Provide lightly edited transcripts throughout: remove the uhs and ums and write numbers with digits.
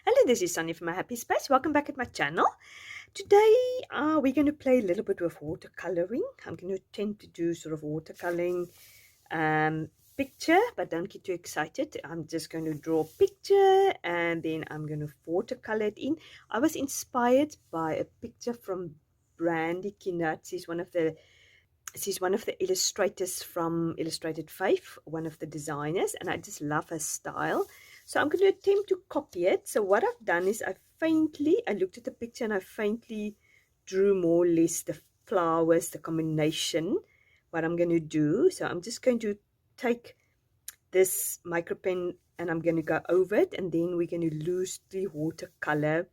Hello, this is Sonja from My Happy Space. Welcome back at my channel. Today we're going to play a little bit with watercoloring. I'm going to attempt to do sort of watercoloring picture, but don't get too excited. I'm just going to draw a picture and then I'm going to watercolor it in. I was inspired by a picture from Brandi Kincaid. She's one of the illustrators from Illustrated Faith, one of the designers, and I just love her style. So I'm going to attempt to copy it. So what I've done is I looked at the picture and I faintly drew more or less the flowers, the combination, what I'm going to do. So I'm just going to take this micro pen and I'm going to go over it, and then we're going to loosely watercolor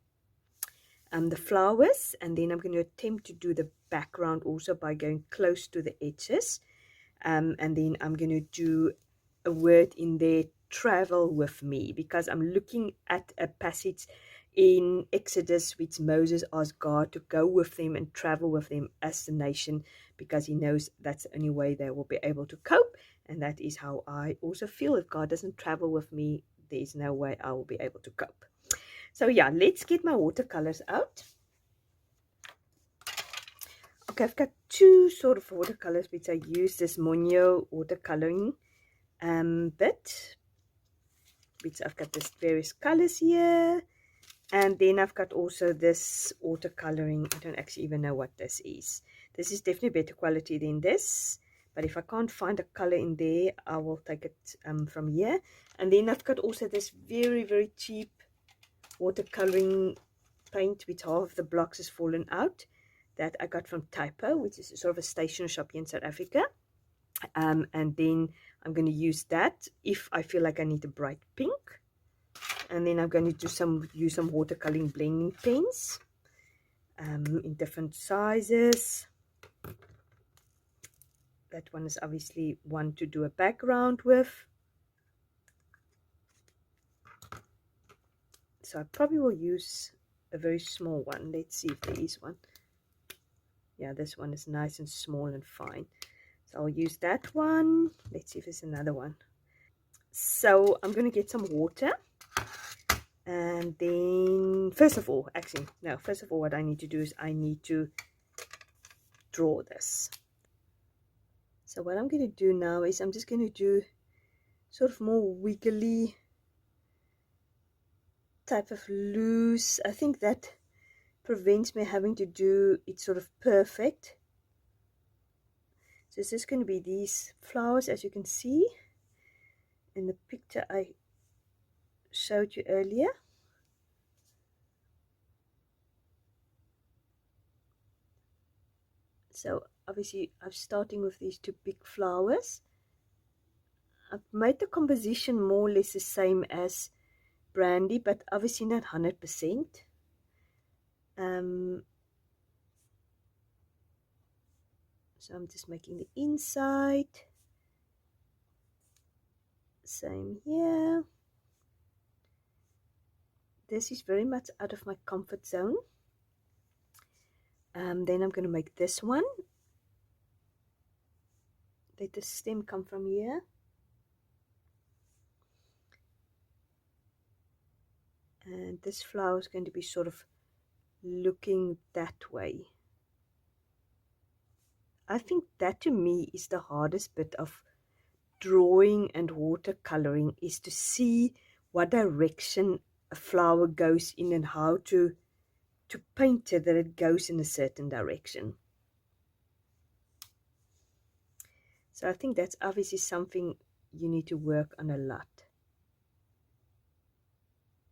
the flowers, and then I'm going to attempt to do the background also by going close to the edges, and then I'm going to do a word in there, travel with me, because I'm looking at a passage in Exodus which Moses asked God to go with them and travel with them as a nation, because he knows that's the only way they will be able to cope. And that is how I also feel. If God doesn't travel with me, there's no way I will be able to cope. So yeah, let's get my watercolors out. Okay, I've got two sort of watercolors which I use this Monyo watercoloring bit, which I've got this various colors here, and then I've got also this watercoloring. I don't actually even know what this is. This is definitely better quality than this, but if I can't find a color in there, I will take it from here. And then I've got also this very cheap watercoloring paint which half of the blocks has fallen out, that I got from Typo, which is sort of a stationery shop here in South Africa. And then I'm going to use that if I feel like I need a bright pink. And then I'm going to use some watercoloring blending pens in different sizes. That one is obviously one to do a background with. So I probably will use a very small one. Let's see if there is one. Yeah, this one is nice and small and fine. So I'll use that one. Let's see if there's another one. So I'm going to get some water. And then, first of all, what I need to do is I need to draw this. So what I'm going to do now is I'm just going to do sort of more wiggly type of loose. I think that prevents me having to do it sort of perfect. So it's just going to be these flowers, as you can see in the picture I showed you earlier. So obviously I'm starting with these two big flowers. I've made the composition more or less the same as Brandi, but obviously not 100%. So I'm just making the inside. Same here. This is very much out of my comfort zone. Then I'm going to make this one. Let the stem come from here. And this flower is going to be sort of looking that way. I think that to me is the hardest bit of drawing and watercoloring, is to see what direction a flower goes in and how to paint it that it goes in a certain direction. So I think that's obviously something you need to work on a lot.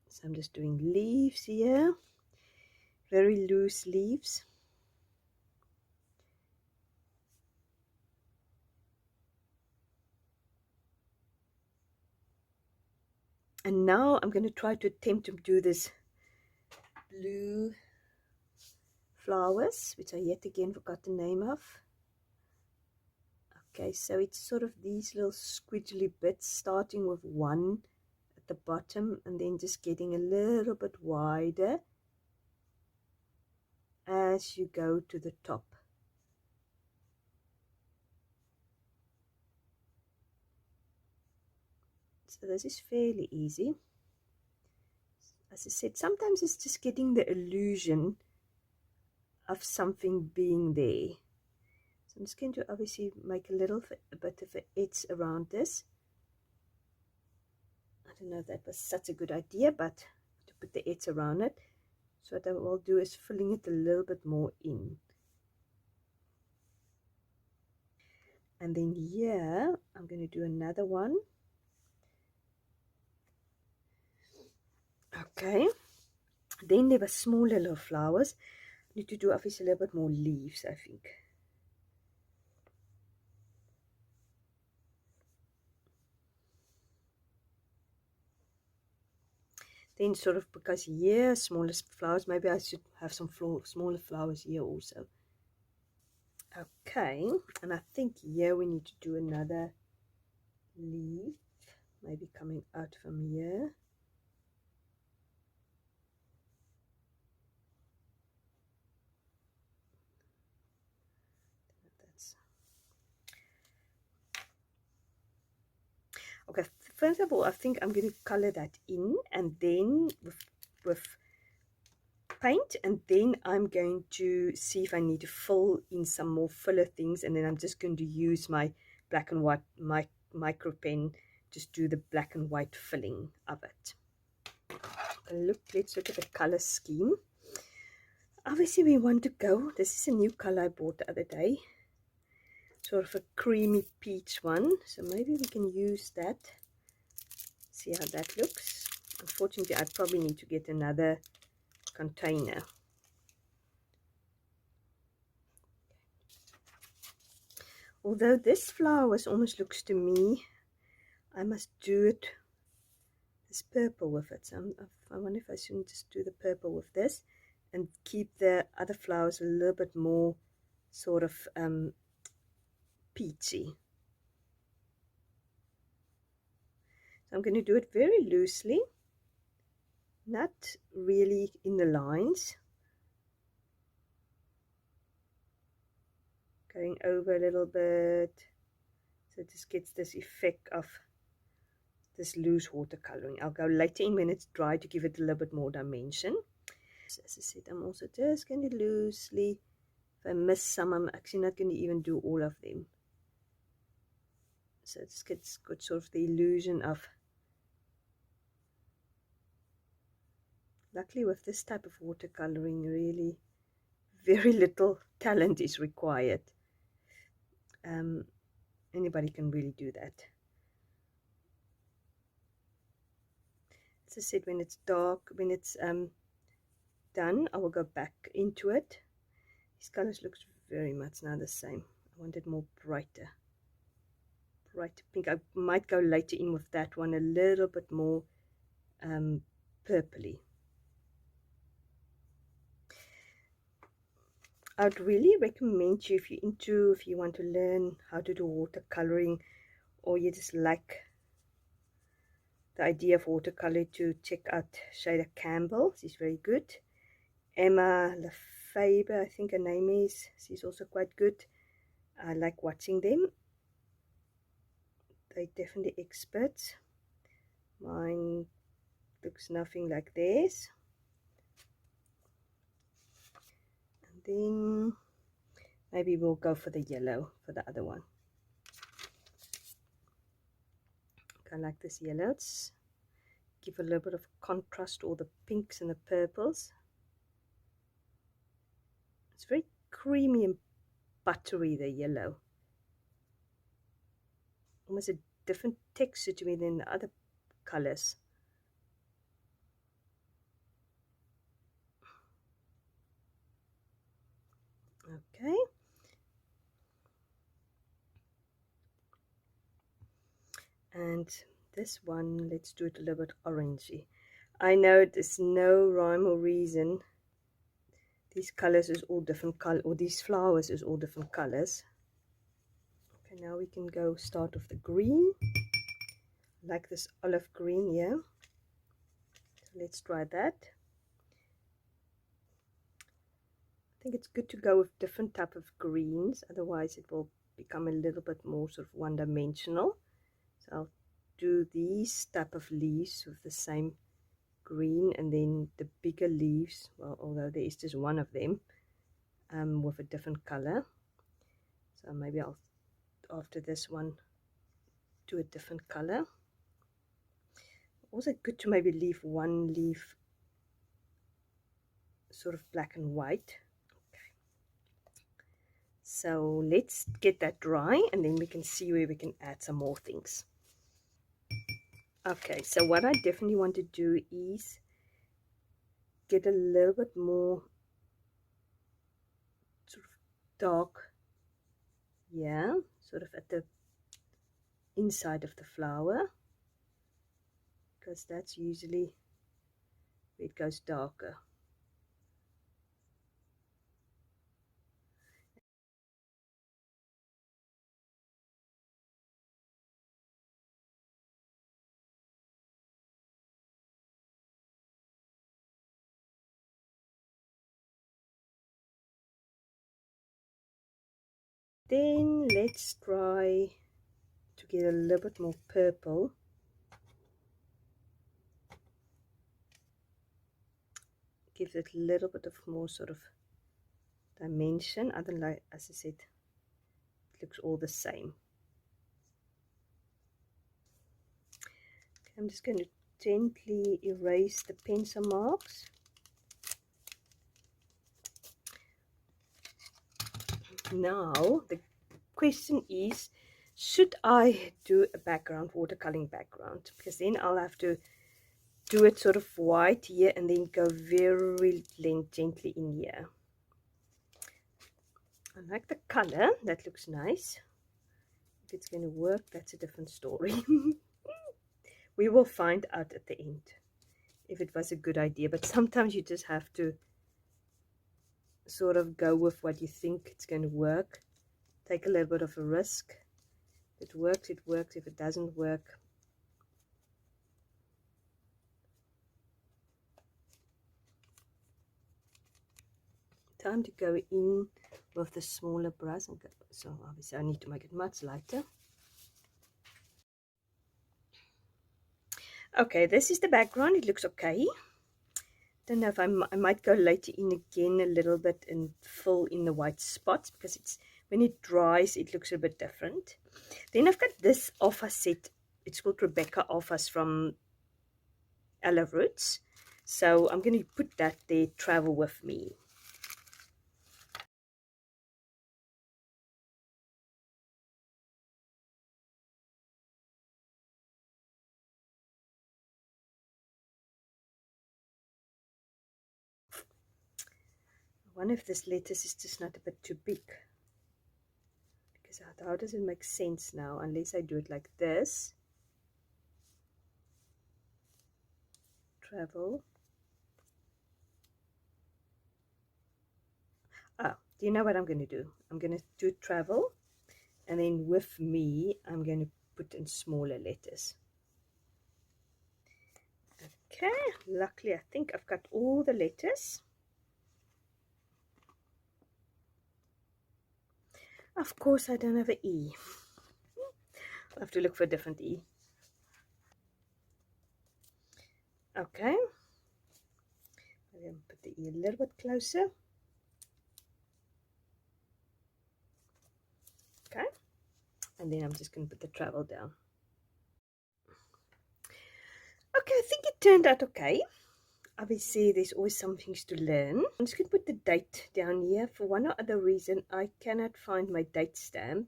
So I'm just doing leaves here, very loose leaves. And now I'm going to try to attempt to do this blue flowers, which I yet again forgot the name of. Okay, so it's sort of these little squiggly bits, starting with one at the bottom and then just getting a little bit wider as you go to the top. So this is fairly easy. I as I said, sometimes it's just getting the illusion of something being there. So I'm just going to obviously make a bit of an edge around this. I don't know if that was such a good idea, but to put the edge around it. So what I will do is filling it a little bit more in. And then here, I'm going to do another one. Okay. Then there were smaller little flowers. I need to do obviously a little bit more leaves, I think. Then sort of, because here, smaller flowers, maybe I should have some smaller flowers here also. Okay, and I think here we need to do another leaf, maybe coming out from here. That's okay. First of all, I think I'm going to color that in, and then with paint, and then I'm going to see if I need to fill in some more filler things, and then I'm just going to use my black and white micro pen, just do the black and white filling of it. Let's look at the color scheme. Obviously we want to go, this is a new color I bought the other day, sort of a creamy peach one, so maybe we can use that, see how that looks. Unfortunately I probably need to get another container. Although this flower almost looks to me, I must do it this purple with it. So I wonder if I shouldn't just do the purple with this and keep the other flowers a little bit more sort of peachy. So I'm going to do it very loosely, not really in the lines. Going over a little bit, so it just gets this effect of this loose watercoloring. I'll go later in when it's dry to give it a little bit more dimension. As I said, I'm also just going to loosely, if I miss some, I'm actually not going to even do all of them. So it gets good sort of the illusion of, luckily with this type of watercoloring, really very little talent is required. Anybody can really do that. As I said, when it's dark, when it's done, I will go back into it. These colors looks very much now the same. I want it more brighter pink. I might go later in with that one a little bit more purpley. I'd really recommend you, if you want to learn how to do watercoloring, or you just like the idea of watercolor, to check out Shader Campbell. She's very good. Emma Lefebvre, I think her name is. She's also quite good. I like watching them. They're definitely experts. Mine looks nothing like theirs. And then maybe we'll go for the yellow for the other one. I like this yellow. It's give a little bit of contrast, all the pinks and the purples. It's very creamy and buttery, the yellow. Almost a different texture to me than the other colors. Okay. And this one, let's do it a little bit orangey. I know there's no rhyme or reason. These colors is all different color, or these flowers is all different colors. Okay, now we can go start with the green. Like this olive green here. So let's try that. I think it's good to go with different type of greens, otherwise it will become a little bit more sort of one-dimensional. So I'll do these type of leaves with the same green, and then the bigger leaves, well, although there is just one of them, with a different color. So maybe I'll, after this one, do a different color. Also good to maybe leave one leaf sort of black and white. Okay. So let's get that dry, and then we can see where we can add some more things. Okay, so what I definitely want to do is get a little bit more sort of dark, yeah, sort of at the inside of the flower, because that's usually where it goes darker. Then let's try to get a little bit more purple. Gives it a little bit of more sort of dimension. Otherwise, as I said, it looks all the same. Okay, I'm just going to gently erase the pencil marks. Now the question is, should I do a background, watercoloring background? Because then I'll have to do it sort of white here and then go very gently in here. I like the color, that looks nice. If it's going to work, that's a different story. We will find out at the end if it was a good idea, but sometimes you just have to sort of go with what you think it's going to work. Take a little bit of a risk. If it works, it works. If it doesn't work, time to go in with the smaller brush. So obviously I need to make it much lighter. Okay, this is the background. It looks okay. Don't know if I might go later in again a little bit and fill in the white spots, because it's when it dries it looks a bit different. Then I've got this offer set. It's called Rebecca Offers from Ella Roots. So I'm going to put that there, Travel With Me. I wonder if this lettuce is just not a bit too big. Because how does it make sense now unless I do it like this? Travel. Oh, do you know what I'm going to do? I'm going to do travel, and then with me I'm going to put in smaller letters. Okay, luckily I think I've got all the letters. Of course I don't have an E. I'll have to look for a different E. Okay, I'm put the E a little bit closer. Okay, and then I'm just going to put the travel down. Okay, I think it turned out okay. Obviously there's always some things to learn. I'm just going to put the date down here. For one or other reason I cannot find my date stamp,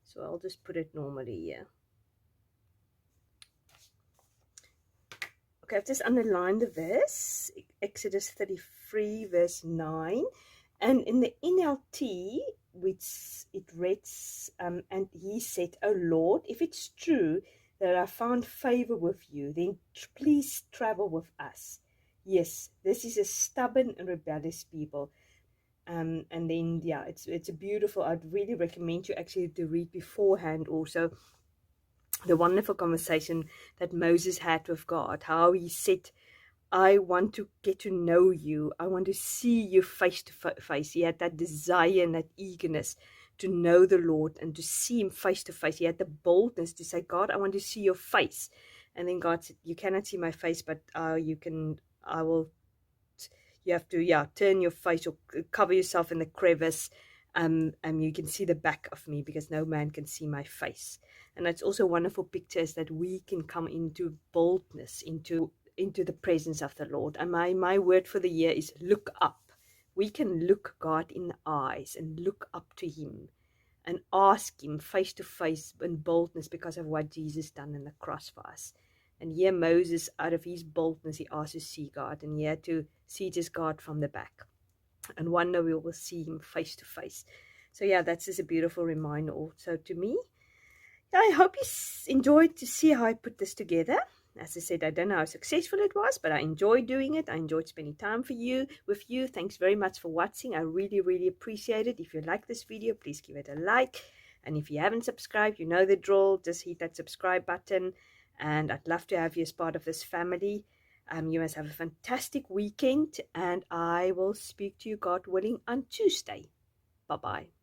so I'll just put it normally here. Okay, I've just underlined the verse, Exodus 33 verse 9, and in the NLT, which it reads, and he said, "O Lord, if it's true that I found favor with you, then please travel with us. Yes, this is a stubborn and rebellious people." And then, yeah, it's a beautiful, I'd really recommend you actually to read beforehand also the wonderful conversation that Moses had with God, how he said, "I want to get to know you. I want to see you face to face." He had that desire and that eagerness to know the Lord and to see him face to face. He had the boldness to say, "God, I want to see your face." And then God said, you cannot see my face, but you have to, turn your face or cover yourself in the crevice. And you can see the back of me because no man can see my face. And it's also wonderful pictures that we can come into boldness, into the presence of the Lord. And my word for the year is look up. We can look God in the eyes and look up to him and ask him face to face in boldness because of what Jesus done on the cross for us. And here Moses, out of his boldness, he asked to see God, and he had to see just God from the back. And one day we will see him face to face. So yeah, that's just a beautiful reminder also to me. I hope you enjoyed to see how I put this together. As I said, I don't know how successful it was, but I enjoyed doing it. I enjoyed spending time with you. Thanks very much for watching. I really, really appreciate it. If you like this video, please give it a like. And if you haven't subscribed, you know the drill. Just hit that subscribe button. And I'd love to have you as part of this family. You must have a fantastic weekend. And I will speak to you, God willing, on Tuesday. Bye-bye.